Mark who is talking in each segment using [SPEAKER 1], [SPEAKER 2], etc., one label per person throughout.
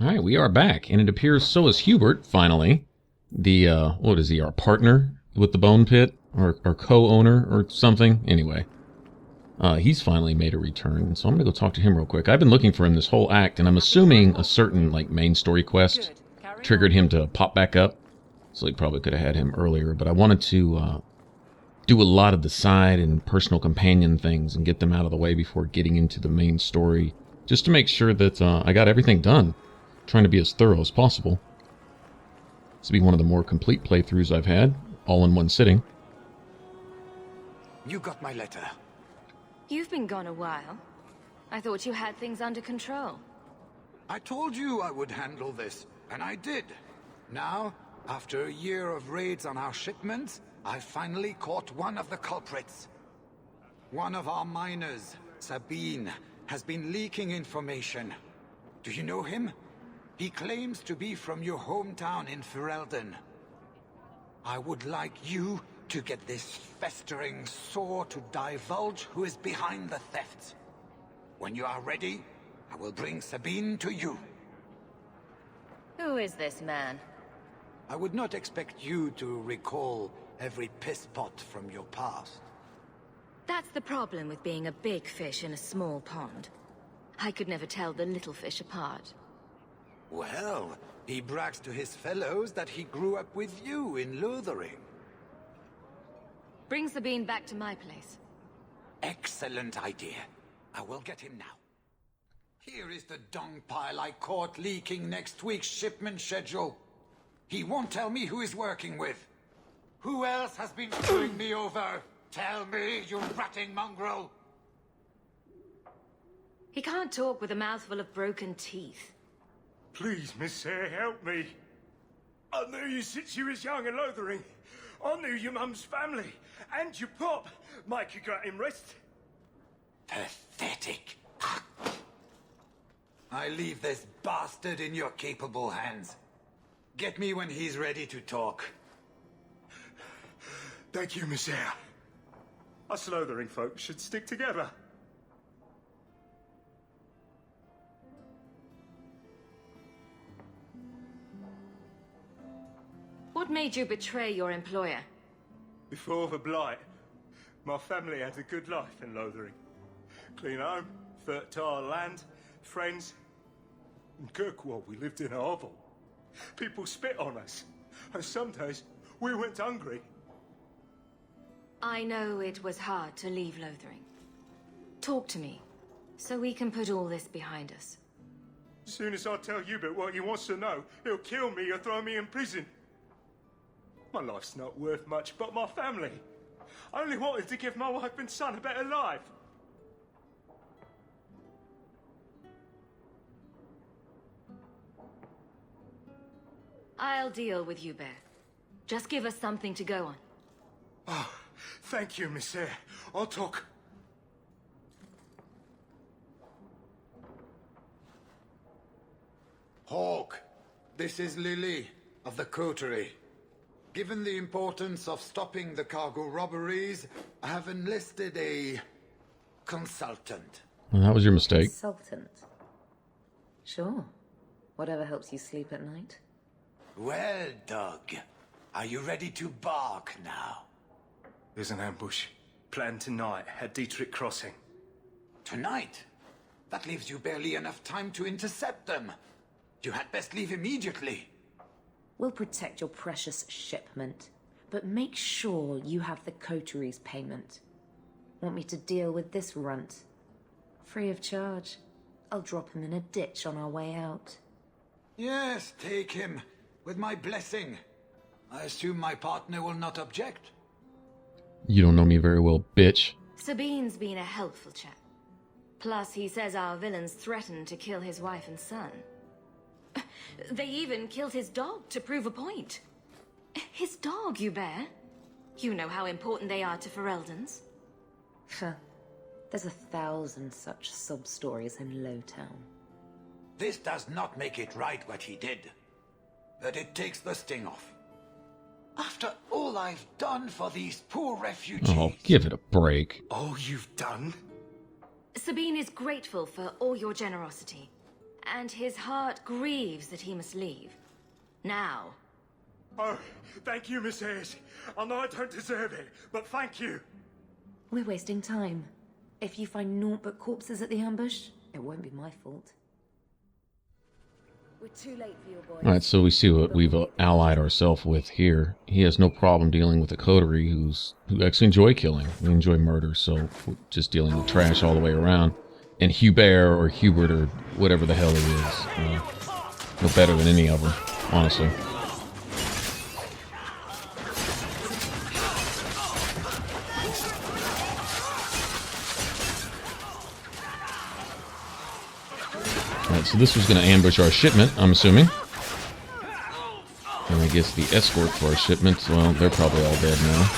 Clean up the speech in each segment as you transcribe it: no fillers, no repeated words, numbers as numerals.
[SPEAKER 1] Alright, we are back, and it appears so is Hubert, finally. The, what is he, our partner with the bone pit? Or co-owner, or something? Anyway. He's finally made a return, so I'm gonna go talk to him real quick. I've been looking for him this whole act, and I'm assuming a certain, like, main story quest triggered him to pop back up. So he probably could have had him earlier, but I wanted to, do a lot of the side and personal companion things and get them out of the way before getting into the main story, just to make sure that I got everything done. Trying to be as thorough as possible. This will be one of the more complete playthroughs I've had, all in one sitting.
[SPEAKER 2] You got my letter.
[SPEAKER 3] You've been gone a while. I thought you had things under control.
[SPEAKER 2] I told you I would handle this, and I did. Now, after a year of raids on our shipments, I finally caught one of the culprits. One of our miners, Sabine, has been leaking information. Do you know him? He claims to be from your hometown in Ferelden. I would like you to get this festering sore to divulge who is behind the thefts. When you are ready, I will bring Sabine to you.
[SPEAKER 3] Who is this man?
[SPEAKER 2] I would not expect you to recall every pisspot from your past.
[SPEAKER 3] That's the problem with being a big fish in a small pond. I could never tell the little fish apart.
[SPEAKER 2] Well, he brags to his fellows that he grew up with you in Lothering.
[SPEAKER 3] Bring Sabine back to my place.
[SPEAKER 2] Excellent idea. I will get him now. Here is the dung pile I caught leaking next week's shipment schedule. He won't tell me who he's working with. Who else has been screwing me over? Tell me, you ratting mongrel!
[SPEAKER 3] He can't talk with a mouthful of broken teeth.
[SPEAKER 4] Please, Miss Sayre, help me. I knew you since you was young and Lothering. I knew your mum's family, and your pop. Mike, you got him rest.
[SPEAKER 2] Pathetic. I leave this bastard in your capable hands. Get me when he's ready to talk.
[SPEAKER 4] Thank you, Miss Sayre. Us Lothering folk should stick together.
[SPEAKER 3] What made you betray your employer?
[SPEAKER 4] Before the Blight, my family had a good life in Lothering. Clean home, fertile land, friends. In Kirkwall, we lived in a hovel. People spit on us, and some days we went hungry.
[SPEAKER 3] I know it was hard to leave Lothering. Talk to me, so we can put all this behind us.
[SPEAKER 4] As soon as I tell Hubert what he wants to know, he'll kill me or throw me in prison. My life's not worth much, but my family. I only wanted to give my wife and son a better life.
[SPEAKER 3] I'll deal with Hubert. Just give us something to go on.
[SPEAKER 4] Oh, thank you, Miss Sayre. I'll talk.
[SPEAKER 2] Hawk, this is Lily of the Coterie. Given the importance of stopping the cargo robberies, I have enlisted a consultant.
[SPEAKER 1] Well, that was your mistake.
[SPEAKER 5] Consultant. Sure. Whatever helps you sleep at night.
[SPEAKER 2] Well, Doug, are you ready to bark now?
[SPEAKER 4] There's an ambush planned tonight at Dietrich Crossing.
[SPEAKER 2] Tonight? That leaves you barely enough time to intercept them. You had best leave immediately.
[SPEAKER 5] We'll protect your precious shipment, but make sure you have the coterie's payment. Want me to deal with this runt? Free of charge. I'll drop him in a ditch on our way out.
[SPEAKER 2] Yes, take him. With my blessing. I assume my partner will not object.
[SPEAKER 1] You don't know me very well, bitch.
[SPEAKER 3] Sabine's been a helpful chap. Plus, he says our villains threatened to kill his wife and son. They even killed his dog to prove a point. His dog, Hubert. You know how important they are to Fereldans.
[SPEAKER 5] There's 1,000 such sub-stories in Lowtown.
[SPEAKER 2] This does not make it right what he did. But it takes the sting off. After all I've done for these poor refugees...
[SPEAKER 1] Oh, give it a break.
[SPEAKER 4] All you've done?
[SPEAKER 3] Sabine is grateful for all your generosity. and his heart grieves that he must leave. Now,
[SPEAKER 4] Oh, thank you, Miss Ayres. I know I don't deserve it, but thank you.
[SPEAKER 5] We're wasting time. If you find naught but corpses at the ambush, it won't be my fault. We're too late for your boys.
[SPEAKER 1] Alright, so we see what we've allied ourselves with here. He has no problem dealing with a coterie who actually enjoy killing. We enjoy murder, so we're just dealing with trash all the way around. And Hubert or Hubert or whatever the hell he is. No better than any of them, honestly. Alright, so this was going to ambush our shipment, I'm assuming. And I guess the escort for our shipment, well, they're probably all dead now.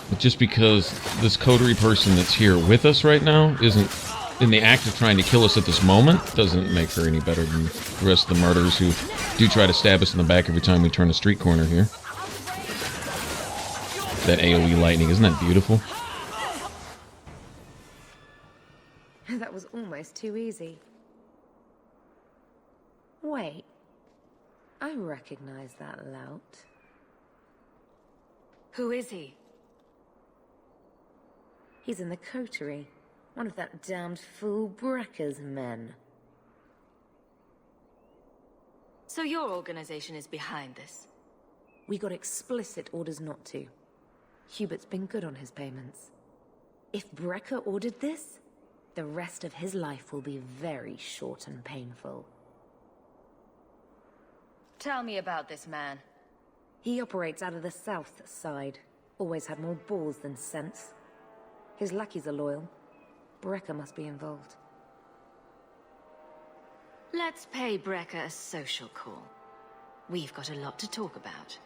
[SPEAKER 1] But just because this coterie person that's here with us right now isn't in the act of trying to kill us at this moment, doesn't make her any better than the rest of the murderers who do try to stab us in the back every time we turn a street corner here. That AoE lightning, isn't that beautiful?
[SPEAKER 5] That was almost too easy. Wait. I recognize that lout.
[SPEAKER 3] who is he?
[SPEAKER 5] He's in the coterie. One of that damned fool Brekker's men.
[SPEAKER 3] So your organization is behind this?
[SPEAKER 5] We got explicit orders not to. Hubert's been good on his payments. If Brekker ordered this, the rest of his life will be very short and painful.
[SPEAKER 3] Tell me about this man.
[SPEAKER 5] He operates out of the south side. Always had more balls than sense. His lackeys are loyal. Brekker must be involved.
[SPEAKER 3] Let's pay Brekker a social call. We've got a lot to talk about.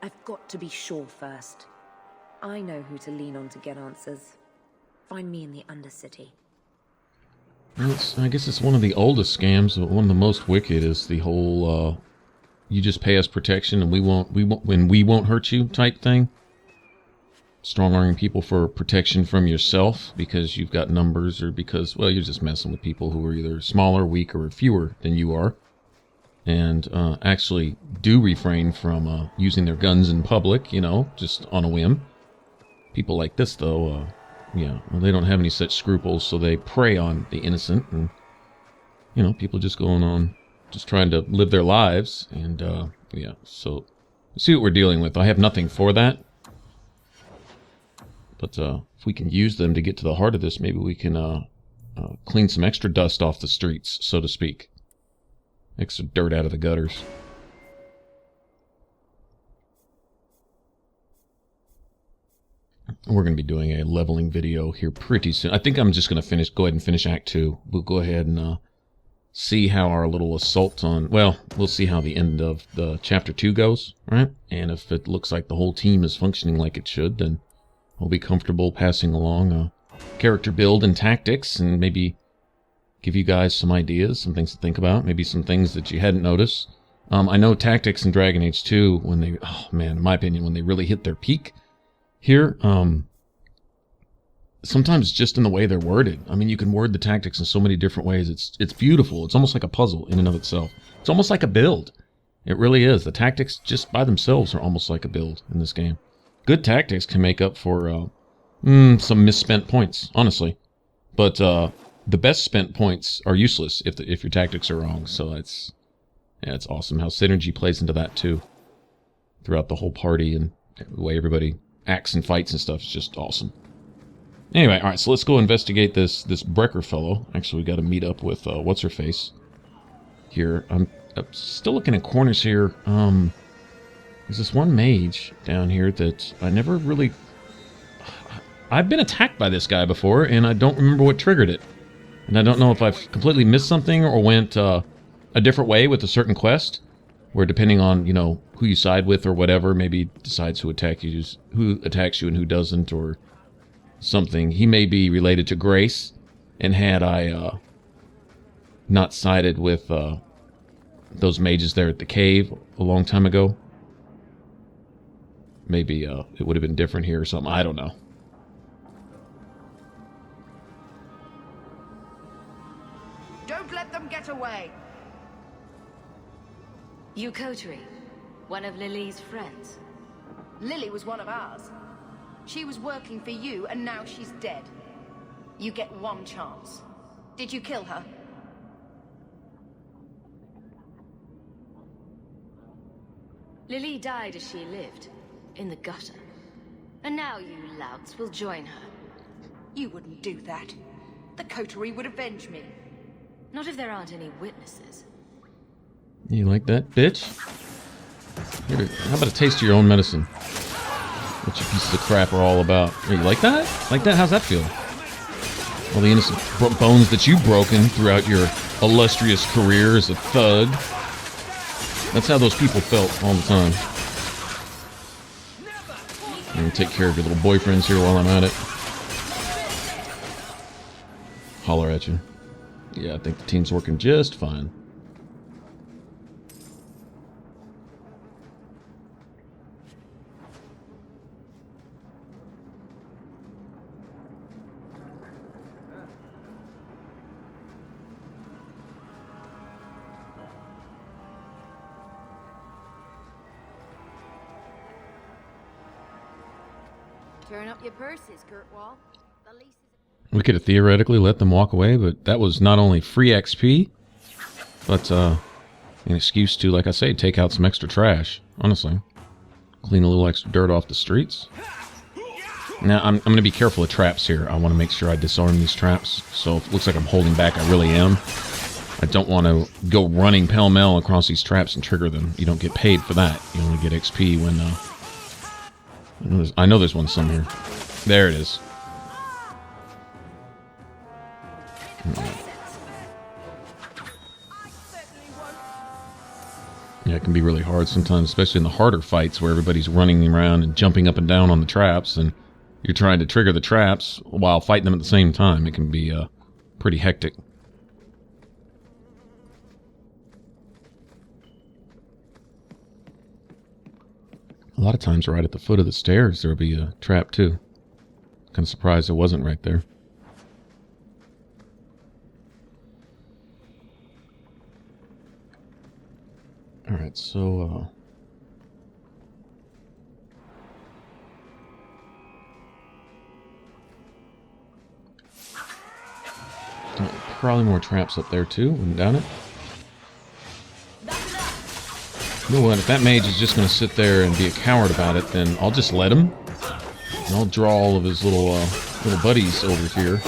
[SPEAKER 5] I've got to be sure first. I know who to lean on to get answers. Find me in the Undercity.
[SPEAKER 1] I guess it's one of the oldest scams, but one of the most wicked is the whole you just pay us protection and we won't hurt you type thing. Strong-arming people for protection from yourself because you've got numbers or because, well, you're just messing with people who are either smaller, weaker, or fewer than you are. And actually do refrain from using their guns in public, you know, just on a whim. People like this, though, yeah, well, they don't have any such scruples, so they prey on the innocent. And, you know, people just going on, just trying to live their lives. And, yeah, so see what we're dealing with. I have nothing for that. But if we can use them to get to the heart of this, maybe we can clean some extra dust off the streets, so to speak. Extra dirt out of the gutters. We're going to be doing a leveling video here pretty soon. I think I'm just going to go ahead and finish Act 2. We'll go ahead and see how our little assault on... Well, we'll see how the end of the Chapter 2 goes, right? And if it looks like the whole team is functioning like it should, then I'll be comfortable passing along character build and tactics and maybe give you guys some ideas, some things to think about, maybe some things that you hadn't noticed. I know tactics in Dragon Age 2, when they... Oh, man, in my opinion, when they really hit their peak... Here, sometimes just in the way they're worded. I mean, you can word the tactics in so many different ways. It's beautiful. It's almost like a puzzle in and of itself. It's almost like a build. It really is. The tactics just by themselves are almost like a build in this game. Good tactics can make up for some misspent points, honestly. But the best spent points are useless if your tactics are wrong. So it's awesome how synergy plays into that too. Throughout the whole party and the way everybody acts and fights and stuff is just awesome. Anyway, alright, so let's go investigate this Brekker fellow. Actually, we got to meet up with, what's-her-face here. I'm still looking at corners here. There's this one mage down here that I never really... I've been attacked by this guy before, and I don't remember what triggered it. And I don't know if I've completely missed something or went a different way with a certain quest. Where depending on, you know, who you side with or whatever, maybe decides who attacks you and who doesn't, or something. He may be related to Grace, and had I not sided with those mages there at the cave a long time ago, maybe it would have been different here or something. I don't know.
[SPEAKER 3] You Coterie, one of Lily's friends.
[SPEAKER 6] Lily was one of ours. She was working for you, and now she's dead. You get one chance. Did you kill her?
[SPEAKER 3] Lily died as she lived, in the gutter. And now you louts will join her.
[SPEAKER 6] You wouldn't do that. The Coterie would avenge me.
[SPEAKER 3] Not if there aren't any witnesses.
[SPEAKER 1] You like that, bitch? Here, how about a taste of your own medicine? What you pieces of crap are all about. Hey, you like that? Like that? How's that feel? All the innocent bones that you've broken throughout your illustrious career as a thug. That's how those people felt all the time. I'm gonna take care of your little boyfriends here while I'm at it. Holler at you. Yeah, I think the team's working just fine.
[SPEAKER 6] Turn up your purses, Kurtwall. The lease is...
[SPEAKER 1] We could have theoretically let them walk away, but that was not only free XP, but an excuse to, like I say, take out some extra trash, honestly. Clean a little extra dirt off the streets. Now, I'm going to be careful of traps here. I want to make sure I disarm these traps, so if it looks like I'm holding back, I really am. I don't want to go running pell-mell across these traps and trigger them. You don't get paid for that. You only get XP when... I know there's one somewhere. There it is. Yeah, it can be really hard sometimes, especially in the harder fights where everybody's running around and jumping up and down on the traps, and you're trying to trigger the traps while fighting them at the same time. It can be pretty hectic. A lot of times right at the foot of the stairs there'll be a trap too. Kind of surprised it wasn't right there. Alright, so probably more traps up there too, and down it. You know what, if that mage is just going to sit there and be a coward about it, then I'll just let him. And I'll draw all of his little buddies over here.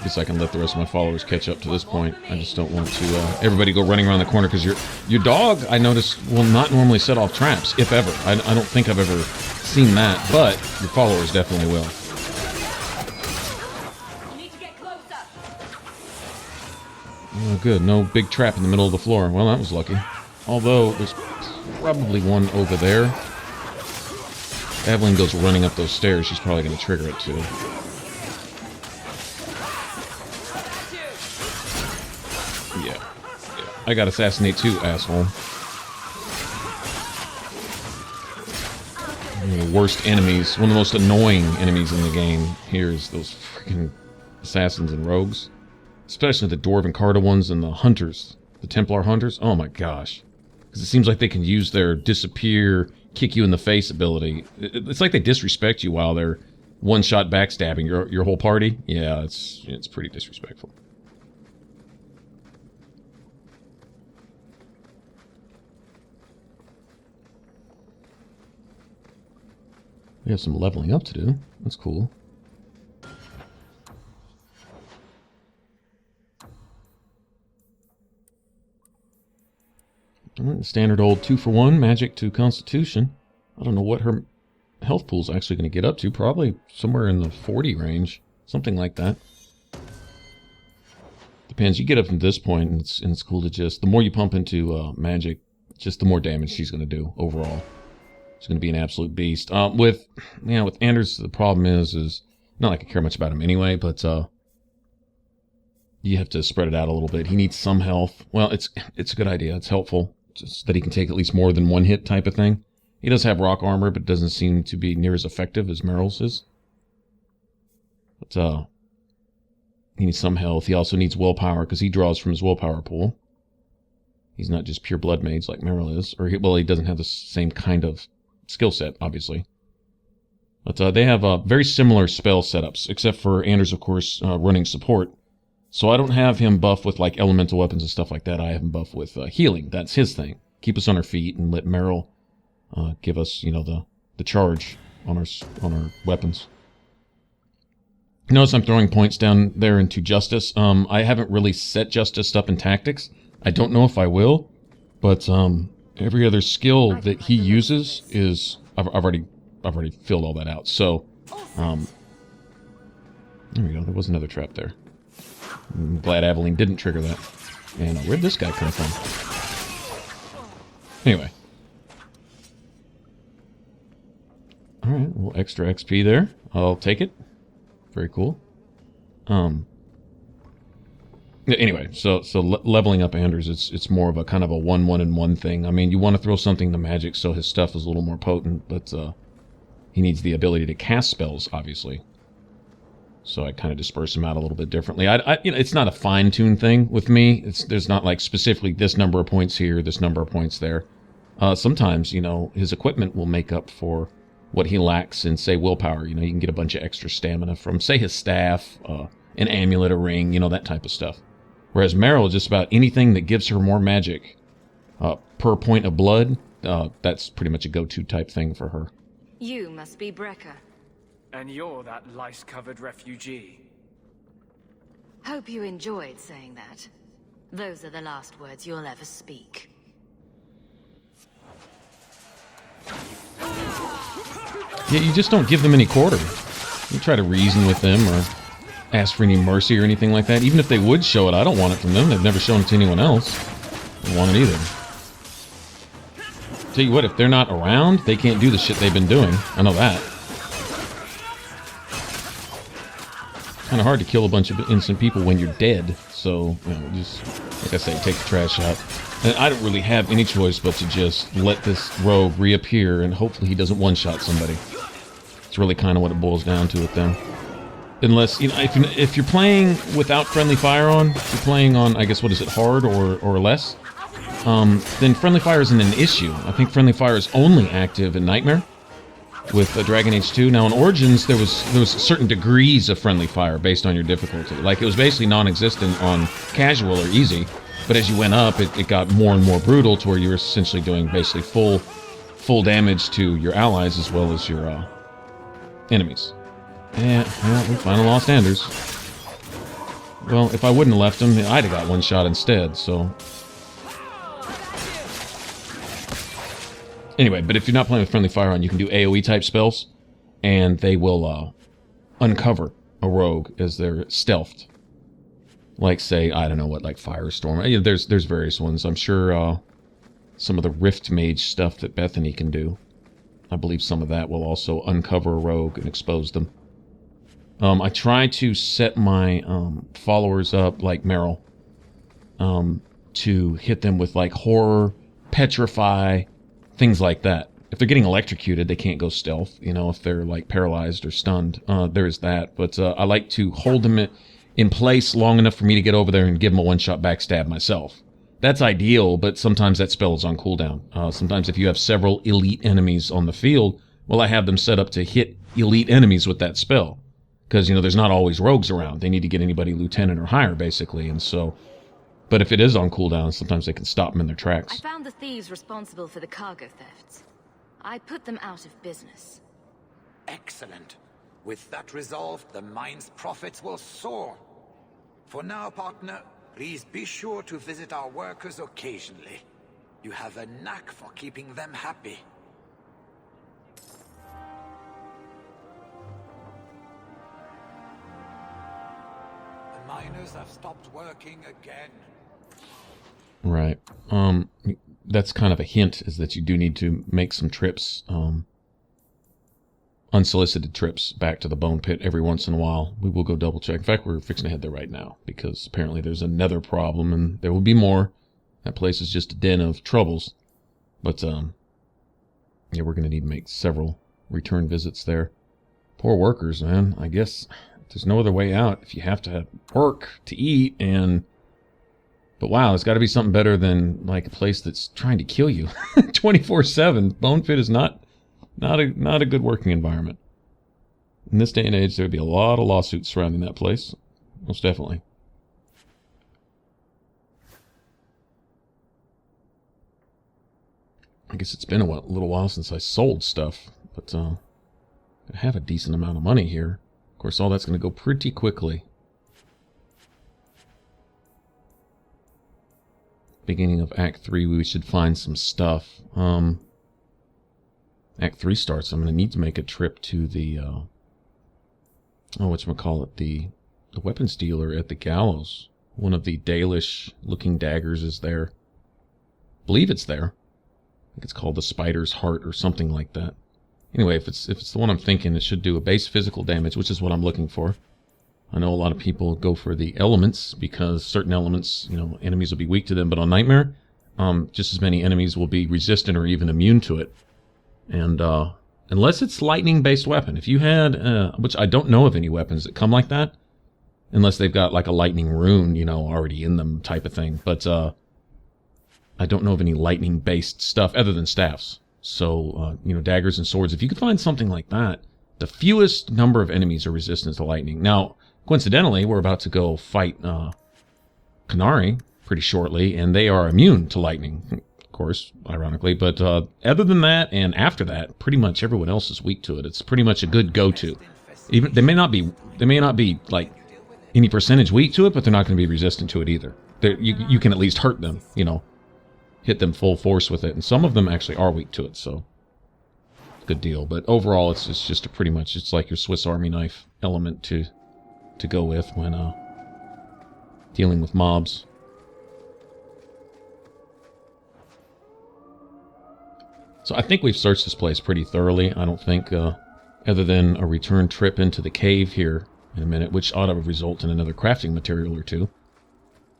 [SPEAKER 1] Guess I can let the rest of my followers catch up to this point. I just don't want to everybody go running around the corner, because your dog, I noticed, will not normally set off traps, if ever. I don't think I've ever seen that, but your followers definitely will. Oh, good. No big trap in the middle of the floor. Well, that was lucky. Although, there's probably one over there. If Evelyn goes running up those stairs, she's probably going to trigger it, too. Yeah. I got assassinate, too, asshole. One of the worst enemies, one of the most annoying enemies in the game here is those freaking assassins and rogues. Especially the Dwarven Carta ones and the hunters. The Templar hunters. Oh my gosh. Because it seems like they can use their disappear, kick you in the face ability. It's like they disrespect you while they're one-shot backstabbing your whole party. Yeah, it's pretty disrespectful. We have some leveling up to do. That's cool. Standard old 2-for-1 magic to constitution. I don't know what her health pool's actually going to get up to. Probably somewhere in the 40 range. Something like that. Depends. You get up from this point, and it's cool to just... The more you pump into magic, just the more damage she's going to do overall. She's going to be an absolute beast. With Anders, the problem is not like I care much about him anyway, but you have to spread it out a little bit. He needs some health. Well, it's a good idea. It's helpful. Just that he can take at least more than one hit type of thing. He does have rock armor, but doesn't seem to be near as effective as Meryl's is. But He needs some health. He also needs willpower because he draws from his willpower pool. He's not just pure blood mage like Meryl is. Or, well, he doesn't have the same kind of skill set, obviously. But they have very similar spell setups, except for Anders, of course, running support. So I don't have him buff with like elemental weapons and stuff like that. I have him buff with healing. That's his thing. Keep us on our feet and let Meryl give us, you know, the charge on our weapons. Notice I'm throwing points down there into Justice. I haven't really set Justice up in tactics. I don't know if I will, but every other skill that he uses is I've already filled all that out. So there we go. There was another trap there. I'm glad Aveline didn't trigger that. And where'd this guy come from? Anyway. Alright, a little extra XP there. I'll take it. Very cool. Anyway, so leveling up Anders, it's more of a kind of a 1-1-1 thing. I mean, you want to throw something to magic so his stuff is a little more potent, but he needs the ability to cast spells, obviously. So I kind of disperse him out a little bit differently. You know, it's not a fine-tuned thing with me. There's not like specifically this number of points here, this number of points there. Sometimes, you know, his equipment will make up for what he lacks in, say, willpower. You know, you can get a bunch of extra stamina from, say, his staff, an amulet, a ring, you know, that type of stuff. Whereas Meryl, just about anything that gives her more magic per point of blood, that's pretty much a go-to type thing for her.
[SPEAKER 3] You must be Brekker.
[SPEAKER 7] And you're that lice-covered refugee.
[SPEAKER 3] Hope you enjoyed saying that. Those are the last words you'll ever speak.
[SPEAKER 1] Yeah, you just don't give them any quarter. You try to reason with them or ask for any mercy or anything like that. Even if they would show it, I don't want it from them. They've never shown it to anyone else. I don't want it either. Tell you what, if they're not around, they can't do the shit they've been doing. I know that. Kind of hard to kill a bunch of innocent people when you're dead. So, you know, just, like I say, take the trash out. And I don't really have any choice but to just let this rogue reappear and hopefully he doesn't one-shot somebody. It's really kind of what it boils down to with them. Unless, you know, if you're playing without friendly fire on, if you're playing on, I guess, what is it, hard or less, then friendly fire isn't an issue. I think friendly fire is only active in Nightmare with Dragon Age 2. Now in Origins, there was certain degrees of friendly fire based on your difficulty. Like, it was basically non-existent on casual or easy, but as you went up, it got more and more brutal to where you were essentially doing basically full damage to your allies as well as your enemies. Yeah, well, we finally lost Anders. Well, if I wouldn't have left him, I'd have got one shot instead, so... Anyway, but if you're not playing with friendly fire on, you can do AoE type spells, and they will uncover a rogue as they're stealthed. Like, say, I don't know what, like Firestorm. There's various ones. I'm sure some of the Rift Mage stuff that Bethany can do. I believe some of that will also uncover a rogue and expose them. I try to set my followers up, like Meryl, to hit them with, like, Horror, Petrify, things like that. If they're getting electrocuted, they can't go stealth. You know, if they're, like, paralyzed or stunned, there is that. But I like to hold them in place long enough for me to get over there and give them a one-shot backstab myself. That's ideal, but sometimes that spell is on cooldown. Sometimes if you have several elite enemies on the field, well, I have them set up to hit elite enemies with that spell. Because, you know, there's not always rogues around. They need to get anybody lieutenant or higher, basically, and so... But if it is on cooldown, sometimes they can stop them in their tracks.
[SPEAKER 3] I found the thieves responsible for the cargo thefts. I put them out of business.
[SPEAKER 2] Excellent. With that resolved, the mine's profits will soar. For now, partner, please be sure to visit our workers occasionally. You have a knack for keeping them happy. The miners have stopped working again.
[SPEAKER 1] Right. That's kind of a hint, is that you do need to make some trips, unsolicited trips back to the bone pit every once in a while. We will go double check. In fact, we're fixing to head there right now, because apparently there's another problem, and there will be more. That place is just a den of troubles. But, yeah, we're going to need to make several return visits there. Poor workers, man. I guess There's no other way out if you have to work to eat. But wow, there's got to be something better than like a place that's trying to kill you 24/7. Bone Pit is not a good working environment. In this day and age, there would be a lot of lawsuits surrounding that place. Most definitely. I guess it's been a little while since I sold stuff, but I have a decent amount of money here. Of course, all that's going to go pretty quickly. Beginning of Act 3, we should find some stuff. Act 3 starts, I'm going to need to make a trip to the, whatchamacallit, the weapons dealer at the gallows. One of the Dalish-looking daggers is there. I believe it's there. I think it's called the Spider's Heart or something like that. Anyway, if it's the one I'm thinking, it should do a base physical damage, which is what I'm looking for. I know a lot of people go for the elements because certain elements, enemies will be weak to them. But on Nightmare, just as many enemies will be resistant or even immune to it. And unless it's lightning-based weapon, if you had, which I don't know of any weapons that come like that, unless they've got like a lightning rune, already in them type of thing. But I don't know of any lightning-based stuff other than staffs. So, daggers and swords. If you could find something like that, the fewest number of enemies are resistant to lightning. Now, coincidentally, we're about to go fight Canary pretty shortly, and they are immune to lightning, of course, ironically. But other than that, and after that, pretty much everyone else is weak to it. It's pretty much a good go-to. Even they may not be like any percentage weak to it, but they're not going to be resistant to it either. You can at least hurt them, hit them full force with it, and some of them actually are weak to it, so good deal. But overall, it's just it's like your Swiss Army knife element to go with when dealing with mobs. So I think we've searched this place pretty thoroughly. I don't think, other than a return trip into the cave here in a minute, which ought to result in another crafting material or two,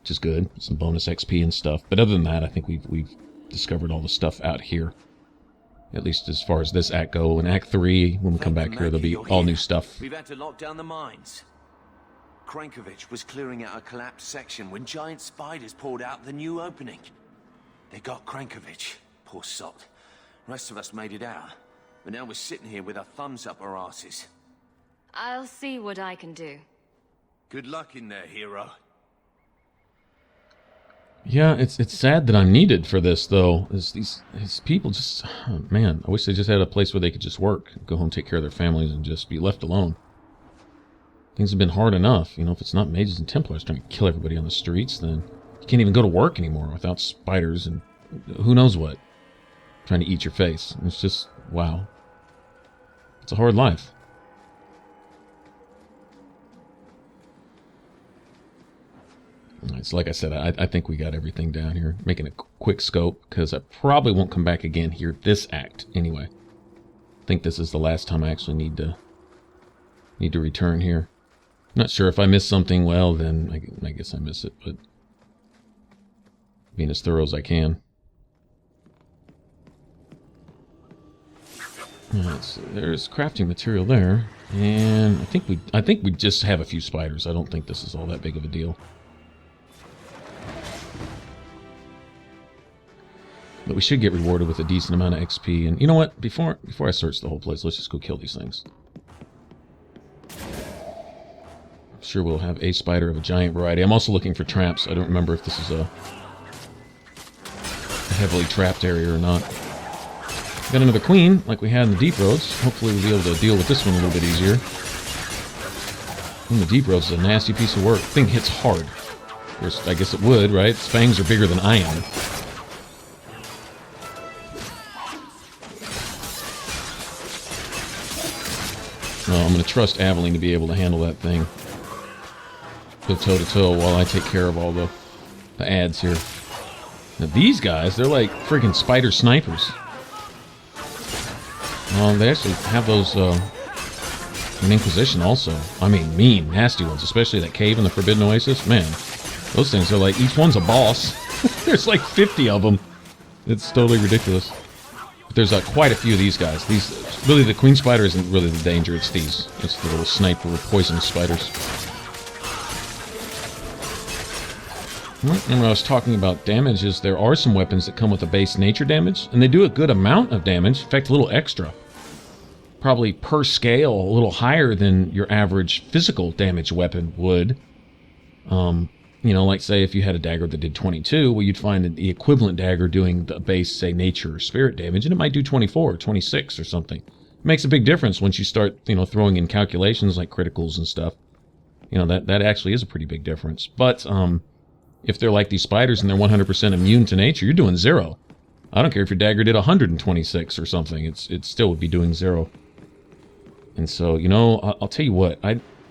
[SPEAKER 1] which is good, some bonus XP and stuff. But other than that, I think we've discovered all the stuff out here, at least as far as this act go. In Act 3, when we come back here, there'll be all new stuff.
[SPEAKER 8] We've had to lock down the mines. Krankovich was clearing out a collapsed section when giant spiders poured out the new opening. They got Krankovich, poor sod. Rest of us made it out, but now we're sitting here with our thumbs up our asses.
[SPEAKER 3] I'll see what I can do.
[SPEAKER 8] Good luck in there, hero.
[SPEAKER 1] Yeah, it's sad that I'm needed for this, though. These people just... Oh, man, I wish they just had a place where they could just work, go home, take care of their families, and just be left alone. Things have been hard enough. If it's not mages and Templars trying to kill everybody on the streets, then you can't even go to work anymore without spiders and who knows what trying to eat your face. It's just, wow. It's a hard life. So like I said, I think we got everything down here. Making a quick scope, because I probably won't come back again here this act anyway. I think this is the last time I actually need to return here. Not sure if I missed something. Well, then I guess I miss it, but being as thorough as I can. Alright, so there's crafting material there, and I think we just have a few spiders. I don't think this is all that big of a deal. But we should get rewarded with a decent amount of XP. And you know what? Before I search the whole place, let's just go kill these things. I'm sure we'll have a spider of a giant variety. I'm also looking for traps. I don't remember if this is a heavily trapped area or not. Got another queen, like we had in the Deep Roads. Hopefully we'll be able to deal with this one a little bit easier. And the Deep Roads is a nasty piece of work. Thing hits hard. Of course, I guess it would, right? Its fangs are bigger than I am. I'm going to trust Aveline to be able to handle that thing. Go toe-to-toe while I take care of all the ads here. Now these guys, they're like freaking spider snipers. They actually have those in Inquisition also. I mean, mean, nasty ones, especially that cave in the Forbidden Oasis. Man, those things are like, each one's a boss. There's like 50 of them. It's totally ridiculous. there's quite a few of these guys. These really, the queen spider isn't really the danger. It's these. It's the little sniper poisonous spiders. Remember I was talking about damage, is there are some weapons that come with a base nature damage, and they do a good amount of damage, in fact a little extra. Probably per scale a little higher than your average physical damage weapon would. You know, like say if you had a dagger that did 22, well you'd find the equivalent dagger doing the base, say, nature or spirit damage, and it might do 24 or 26 or something. It makes a big difference once you start, you know, throwing in calculations like criticals and stuff. You know, that actually is a pretty big difference. But, if they're like these spiders and they're 100% immune to nature, you're doing 0. I don't care if your dagger did 126 or something. It still would be doing 0. And so, you know, I'll tell you what.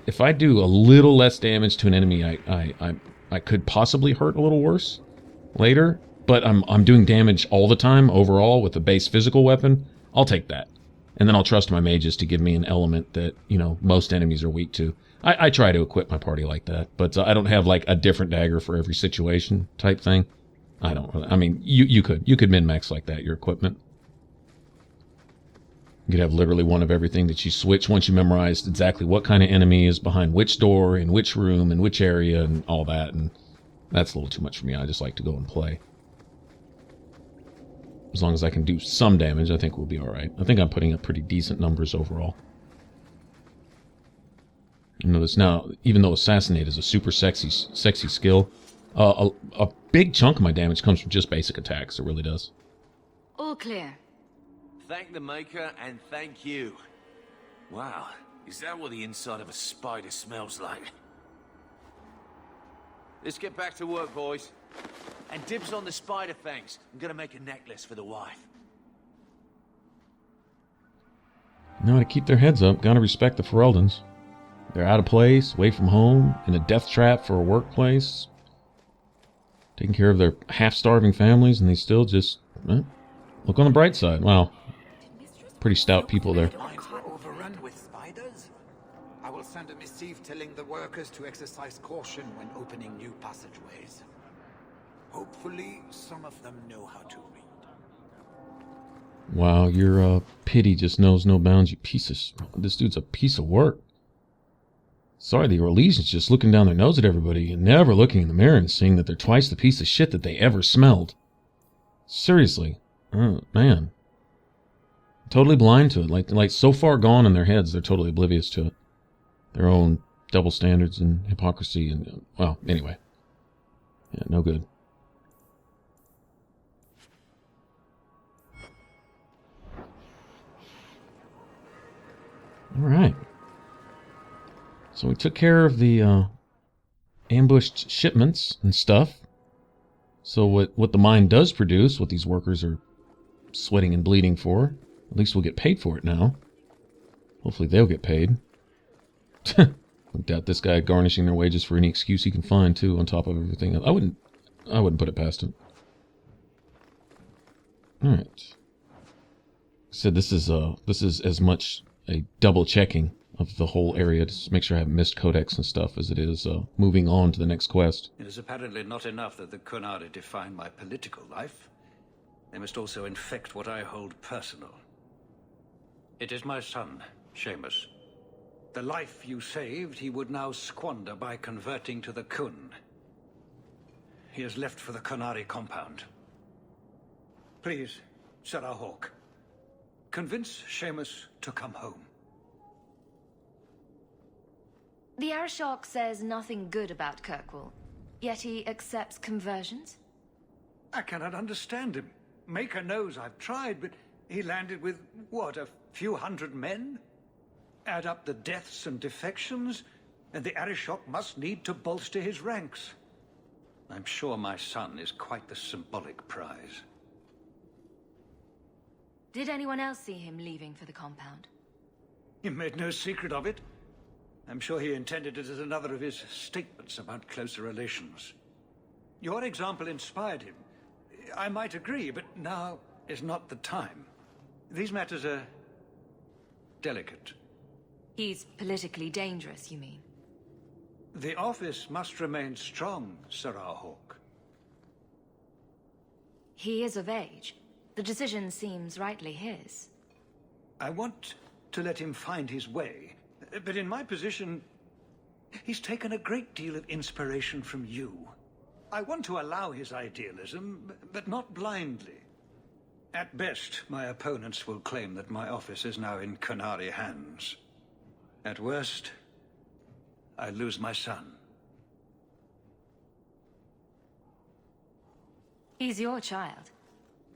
[SPEAKER 1] If I do a little less damage to an enemy, I could possibly hurt a little worse later. But I'm doing damage all the time overall with a base physical weapon. I'll take that. And then I'll trust my mages to give me an element that, you know, most enemies are weak to. I try to equip my party like that, but I don't have like a different dagger for every situation type thing. I don't really. I mean, you could min-max like that, your equipment. You could have literally one of everything that you switch once you memorized exactly what kind of enemy is behind which door, in which room, in which area, and all that, and that's a little too much for me. I just like to go and play. As long as I can do some damage, I think we'll be alright. I think I'm putting up pretty decent numbers overall. You notice now, even though Assassinate is a super sexy skill, a big chunk of my damage comes from just basic attacks. It really does.
[SPEAKER 3] All clear.
[SPEAKER 8] Thank the Maker and thank you. Wow, is that what the inside of a spider smells like? Let's get back to work, boys. And dibs on the spider fangs. I'm gonna make a necklace for the wife.
[SPEAKER 1] Know how to keep their heads up. Gotta respect the Fereldans. They're out of place, away from home, in a death trap for a workplace, taking care of their half-starving families, and they still just look on the bright side. Wow, pretty stout people there.
[SPEAKER 2] Mines were overrun with spiders. I will send a missive telling the workers to exercise caution when opening new passageways. Hopefully, some of them know how to read.
[SPEAKER 1] Wow, your pity just knows no bounds, you piece of... This dude's a piece of work. Sorry, the Orlesians just looking down their nose at everybody and never looking in the mirror and seeing that they're twice the piece of shit that they ever smelled. Seriously. Man. Totally blind to it. Like so far gone in their heads, they're totally oblivious to it. Their own double standards and hypocrisy and... well, anyway. Yeah, no good. Alright. So we took care of the ambushed shipments and stuff. So what the mine does produce, what these workers are sweating and bleeding for, at least we'll get paid for it now. Hopefully they'll get paid. I doubt this guy garnishing their wages for any excuse he can find too, on top of everything else. I wouldn't put it past him. Alright. So this is as much a double checking of the whole area to make sure I haven't missed codex and stuff as it is moving on to the next quest.
[SPEAKER 9] It is apparently not enough that the Kunari define my political life. They must also infect what I hold personal. It is my son, Seamus. The life you saved, he would now squander by converting to the Kun. He has left for the Kunari compound. Please, Sarah Hawk, convince Seamus to come home.
[SPEAKER 3] The Arishok says nothing good about Kirkwall, yet he accepts conversions?
[SPEAKER 9] I cannot understand him. Maker knows I've tried, but he landed with, what, a few hundred men? Add up the deaths and defections, and the Arishok must need to bolster his ranks. I'm sure my son is quite the symbolic prize.
[SPEAKER 3] Did anyone else see him leaving for the compound?
[SPEAKER 9] He made no secret of it. I'm sure he intended it as another of his statements about closer relations. Your example inspired him. I might agree, but now is not the time. These matters are delicate.
[SPEAKER 3] He's politically dangerous, you mean?
[SPEAKER 9] The office must remain strong, Sarah Hawk.
[SPEAKER 3] He is of age. The decision seems rightly his.
[SPEAKER 9] I want to let him find his way, but in my position, he's taken a great deal of inspiration from you. I want to allow his idealism, but not blindly. At best, my opponents will claim that my office is now in Qunari hands. At worst, I lose my son.
[SPEAKER 3] He's your child.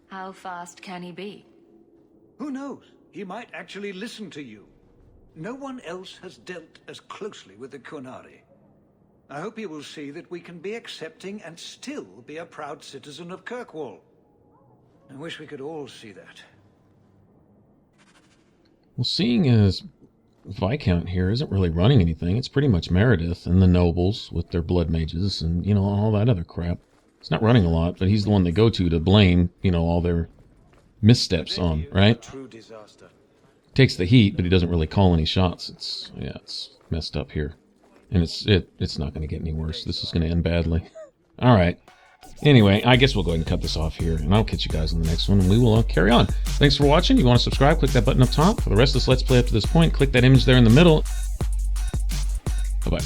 [SPEAKER 3] How fast can he be?
[SPEAKER 9] Who knows? He might actually listen to you. No one else has dealt as closely with the Qunari. I hope he will see that we can be accepting and still be a proud citizen of Kirkwall. I wish we could all see that.
[SPEAKER 1] Well, seeing as Viscount here isn't really running anything, it's pretty much Meredith and the nobles with their blood mages and, you know, all that other crap. He's not running a lot, but he's the one they go to blame, you know, all their missteps on, right?
[SPEAKER 4] True disaster.
[SPEAKER 1] Takes the heat, but he doesn't really call any shots. It's messed up here. And it's not going to get any worse. This is going to end badly. All right. Anyway, I guess we'll go ahead and cut this off here, and I'll catch you guys in the next one, and we will carry on. Thanks for watching. If you want to subscribe, click that button up top. For the rest of this Let's Play up to this point, click that image there in the middle. Bye-bye.